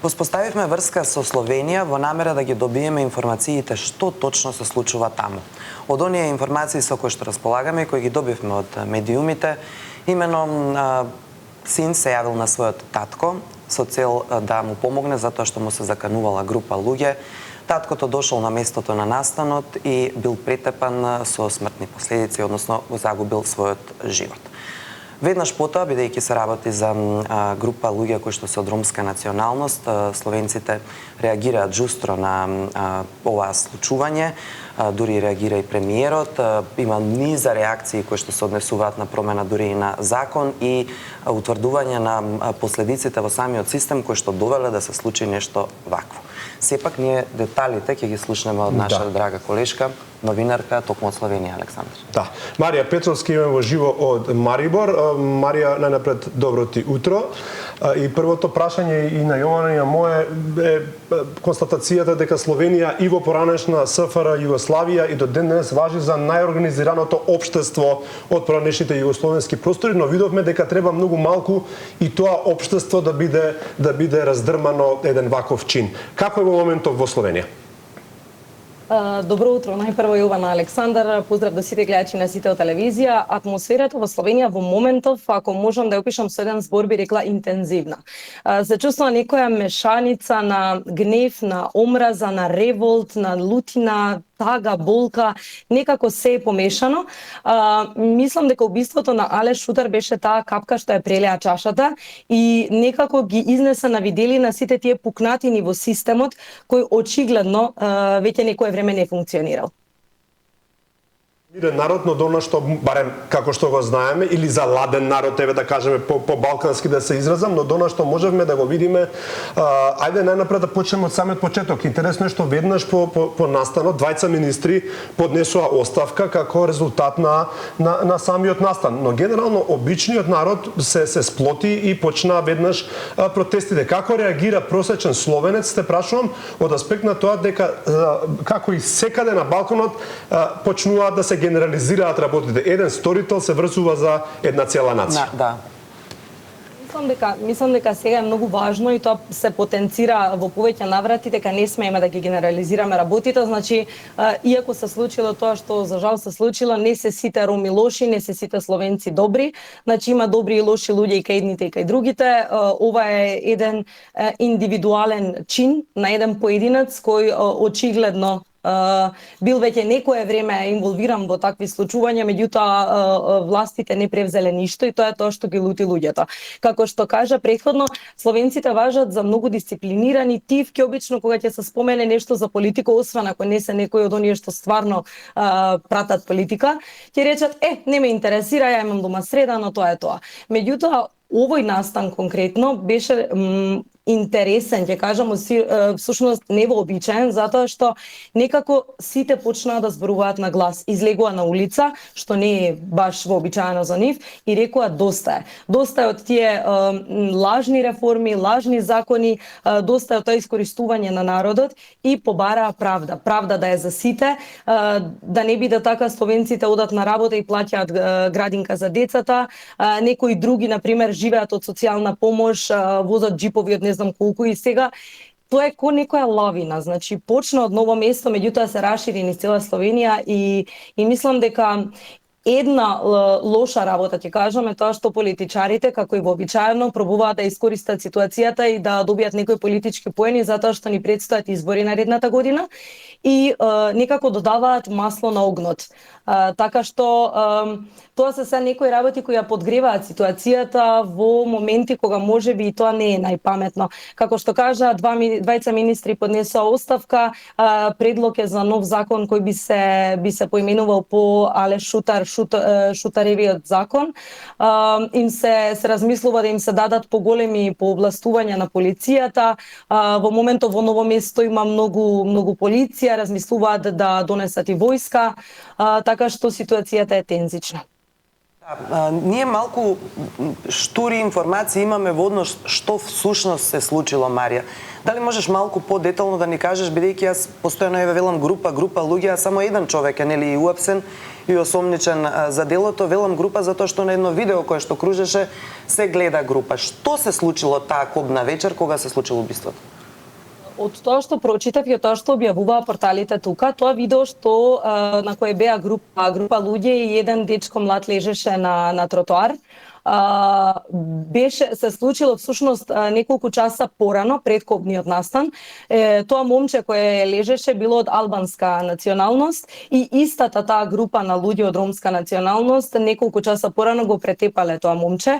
Воспоставивме врска со Словенија во намера да ги добиеме информациите што точно се случува таму. Од оние информации со кои што располагаме и кои ги добивме од медиумите, имено син се јавил на својот татко со цел да му помогне затоа што му се заканувала група луѓе. Таткото дошол на местото на настанот и бил претепан со смртни последици, односно го загубил својот живот. Веднаш потоа, бидејќи се работи за група луѓе кои што се од ромска националност, словенците реагираат жустро на оваа случување, дури реагира и премиерот, има низа реакции кои што се однесуваат на промена дури и на закон и утврдување на последиците во самиот систем кои што довеле да се случи нешто вакво. Сепак ние деталите ќе ги слушнеме од наша драга колешка, новинарка токму од Словенија, Александар. Да. Марија Петровски имаме во живо од Марибор. Марија, најнапред добро ти утро. И првото прашање и на Јована и на мое е констатацијата дека Словенија и во поранешна СФР Југославија и до ден денес важи за најорганизираното општество од поранешните југословенски простори, но видовме дека треба многу малку и тоа општество да биде раздрмано еден ваков чин. Како е во моментов во Словенија? Добро утро, најпрво Јована, Александар, поздрав до сите гледачи на Сител телевизија. Атмосферата во Словенија во моментов, ако можам да ја опишам со еден збор, би рекла интензивна. Се чувствува некоја мешаница на гнев, на омраза, на револт, на лутина, тага, болка, некако се е помешано. Мислам дека убиството на Алеш Шутар беше таа капка што ја прелеа чашата и некако ги изнеса на виделина сите тие пукнатини во системот кој очигледно веќе некое време не функционирал. Мирен народ, но дона што, барем како што го знаеме, или за ладен народ, еве да кажеме по балкански да се изразам, но дона што можевме да го видиме, ајде најнапред да почнеме од самиот почеток. Интересно е што веднаш по настанот двајца министри поднесоа оставка како резултат на самиот настан. Но генерално обичниот народ се сплоти и почна веднаш протестите. Како реагира просечен словенец, те прашувам, од аспект на тоа дека како и секаде на балканот почнуваат да се генерализираат работите. Еден сторител се врзува за една цела нација. Да. Мислам дека сега е многу важно и тоа се потенцира во повеќе наврати дека не смееме да ги генерализираме работите. Значи, иако се случило тоа што за жал се случило, не се сите роми лоши, не се сите словенци добри. Значи има добри и лоши луѓе и кај едните и кај другите. Ова е еден индивидуален чин на еден поединец кој очигледно бил веќе некое време инволвиран во такви случувања, меѓутоа властите не превзеле ништо и тоа е тоа што ги лути луѓето. Како што кажа претходно, словенците важат за многу дисциплинирани тивки, обично кога ќе се спомене нешто за политика, освен ако не се некој од оние што стварно пратат политика, ќе речат не ме интересира, ја имам дома среда, но тоа е тоа. Меѓутоа овој настан конкретно беше интересен, ќе кажам, всушност невообичаен, затоа што некако сите почнаа да зборуваат на глас, излегува на улица, што не е баш вообичаено за нив, и рекоа доста е. Доста е од тие лажни реформи, лажни закони, доста е од тоа искористување на народот и побараа правда. Правда да е за сите, да не биде така словенците одат на работа и плаќаат градинка за децата, некои други, например, живеат од социјална помош, возат џипови од не знам колку и сега тоа е ко некоја лавина, значи почна од ново место, меѓутоа се расшири низ цела Словенија и мислам дека една лоша работа, ќе кажаме, тоа што политичарите, како и вообичаено, пробуваат да искористат ситуацијата и да добијат некои политички поени затоа што ни предстојат избори наредната година и некако додаваат масло на огнот. Така што тоа се некои работи кои ја подгреваат ситуацијата во моменти кога можеби и тоа не е најпаметно. Како што кажа, двајца министри поднесоа оставка, предлог е за нов закон кој би се поименувал по Алеш Шутар, Шутаревиот закон. Им се размислува да им се дадат поголеми пообластувања на полицијата. Во моментот во Ново место има многу полиција, размислуваат да донесат и војска, така што ситуацијата е тензична. Ние малку штури информации имаме во однос што всушност се случило, Марија. Дали можеш малку подетално да ни кажеш, бидејќи јас постојано еве велам група луѓе, а само еден човек е нели уапсен и осомничен за делото, велам група затоа што на едно видео кое што кружеше се гледа група. Што се случило таа кобна вечер кога се случило убиството? Од тоа што прочитав и од тоа што објавуваа порталите тука, тоа видео што на кое беа група луѓе и еден дечко млад лежеше на тротоар, се случило всушност неколку часа порано пред кобниот настан. Тоа момче кое лежеше било од албанска националност и истата таа група на луѓе од ромска националност неколку часа порано го претепале тоа момче.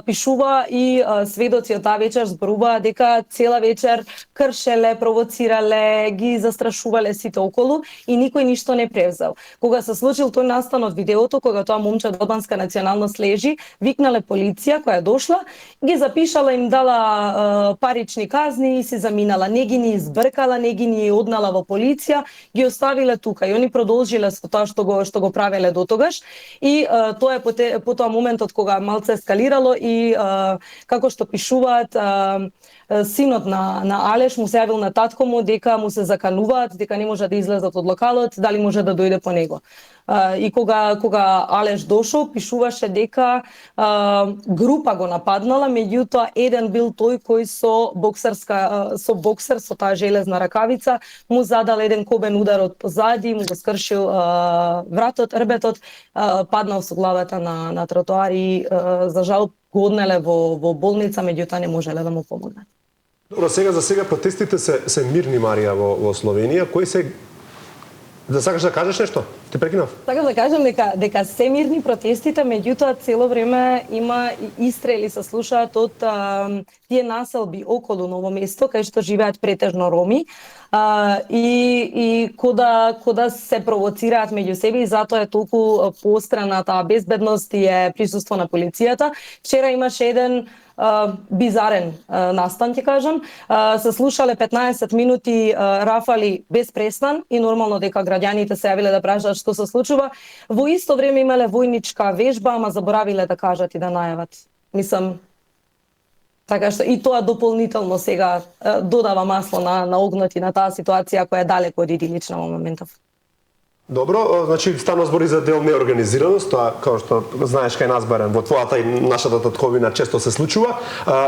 Пишува и сведоци од таа вечер зборуваа дека цела вечер кршеле, провоцирале, ги застрашувале сите околу и никој ништо не превзел. Кога се случил тој настан од видеото, кога тоа момче од албанска националност лежи, викнале полиција која дошла, ги запишала, им дала парични казни и се заминала. Не ги ни избркала, не ги ни однала во полиција, ги оставиле тука и они продолжиле со тоа што го правеле дотогаш. И тоа е по тоа моментот кога малце ескалирало и како што пишуваат синот на Алеш му се јавил на татко му дека му се закануваат, дека не може да излезат од локалот, дали може да дојде по него. И кога Алеш дошол, пишуваше дека група го нападнала, меѓутоа еден бил тој кој со боксер со таа железна ракавица му задал еден кобен удар од позади, му го скршил вратот, рбетот, паднал со главата на тротоар и за жал го однеле во болница, меѓутоа не можеле да му помогнат. Добро, за сега протестите се мирни, Марија, во Словенија. Кои се Да сакаш да кажеш нешто? Те прекинав. Сакам да кажам дека се мирни протестите, меѓутоа цело време има истрели се слушаат од тие населби околу Ново место кај што живеат претежно роми и кода се провоцираат меѓу себе и затоа е толку поострена таа безбедност и е присуство на полицијата. Вчера имаше еден бизарен настан, ќе кажам. Се слушале 15 минути рафали без престан и нормално дека граѓаните се јавиле да прашаат што се случува. Во исто време имале војничка вежба, ама заборавиле да кажат и да најават. Мислам, така што и тоа дополнително сега додава масло на огнот и на таа ситуација која е далеку од идилична во моментов. Добро, значи стана збори за дел неорганизираност, тоа како што знаеш кај нас барем во твојата и нашата татковина често се случува.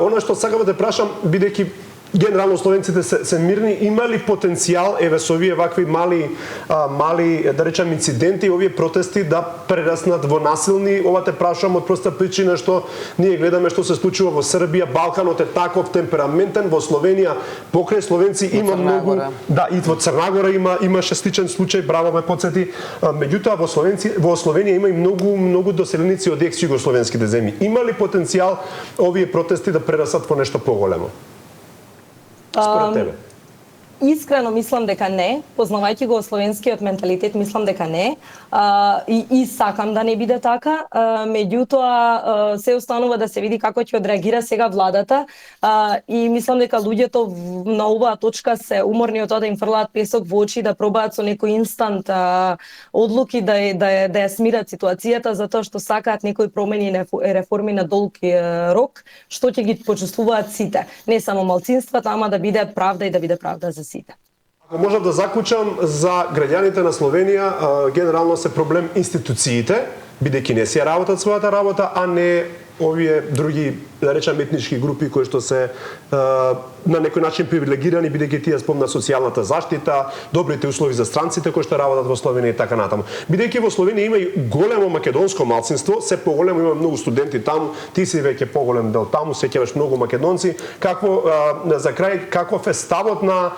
Она што сакам да те прашам, бидејќи генерално словенците се мирни, има ли потенцијал еве со овие вакви мали да речам инциденти, овие протести да прераснат во насилни? Ова те прашувам од проста причина што ние гледаме што се случува во Србија, Балканот е таков темпераментен, во Словенија покрај словенци има многу, да, и во Црна Гора имаше сличен случај, браво ме потсети. Меѓутоа во Словенија има и многу доселеници од екс-југословенските земји. Има ли потенцијал овие протести да прераснат во нешто поголемо? Според тебе? Искрено мислам дека не, познавајќи го словенскиот менталитет, мислам дека не. И сакам да не биде така, меѓутоа се останува да се види како ќе одреагира сега владата и мислам дека луѓето на оваа точка се уморни од тоа да им фрлаат песок во очи, да пробаат со некој инстант одлуки да ја смират ситуацијата, затоа што сакаат некои промени и реформи на долг рок, што ќе ги почувствуваат сите, не само малцинствата, ама да биде правда и да биде правда за сите. Ако можам да заклучам, за граѓаните на Словенија генерално се проблем институциите, бидејќи не си ја работат својата работа, а не овие други, да речам, етнички групи кои што се на некој начин привилегирани, бидејќи тие спомна социјалната заштита, добрите услови за странците кои што работат во Словенија и така натаму. Бидејќи во Словенија има и големо македонско малцинство, се поголемо, има многу студенти таму, ти си веќе поголем дел таму, сеќаваш многу македонци. За крај, каков е ставот на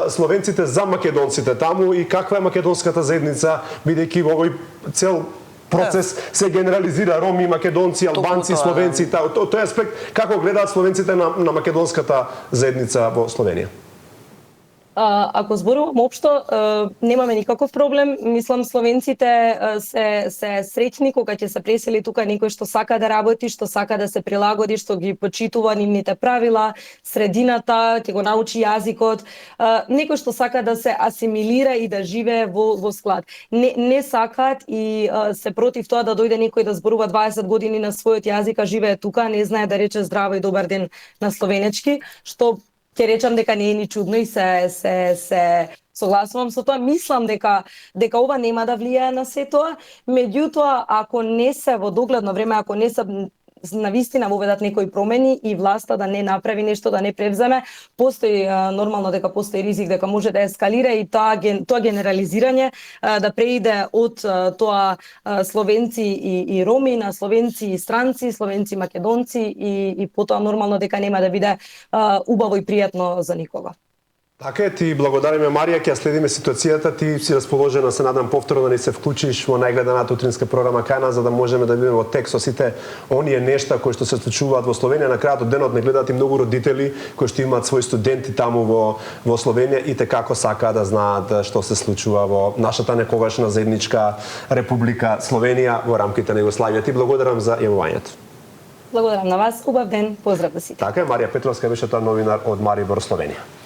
словенците за македонците таму и каква е македонската заедница, бидејќи во овој цел процес се генерализира роми, македонци, албанци, словенци, тој аспект, како гледаат словенците на македонската заедница во Словенија? Ако зборувам општо, немаме никаков проблем. Мислам словенците се среќни кога ќе се пресели тука некој што сака да работи, што сака да се прилагоди, што ги почитува нивните правила, средината, ќе го научи јазикот, некој што сака да се асимилира и да живее во склад. Не сакаат и се против тоа да дојде некој да зборува 20 години на својот јазик, а живее тука, не знае да рече здраво и добар ден на словенечки, што ќе речам дека не е ни чудно и се согласувам со тоа. Мислам дека ова нема да влијае на се тоа, меѓутоа ако не се во догледно време, ако не се навистина воведат некои промени и власта да не направи нешто, да не превземе, постои нормално дека постои ризик дека може да ескалира и тоа генерализирање да преиде од тоа словенци и роми на словенци и странци, словенци македонци и потоа нормално дека нема да биде убаво и пријатно за никого. Така е, ти благодариме Марија, ќе следиме ситуацијата, ти си расположена, се надам повторно да ни се вклучиш во најгледаната утринска програма кај нас, за да можеме да видиме во текст со сите оние нешта кои што се случуваат во Словенија. На крајот од денот не гледаат и многу родители кои што имаат своји студенти таму во Словенија и те како сакаат да знаат што се случува во нашата некогашна заедничка република Словенија во рамките на Југославија. Ти благодарам за јавувањето. Благодарам на вас, убав ден, поздрав да сите. Така е, Марија Петровска беше тоа новинар од Марибор, Словенија.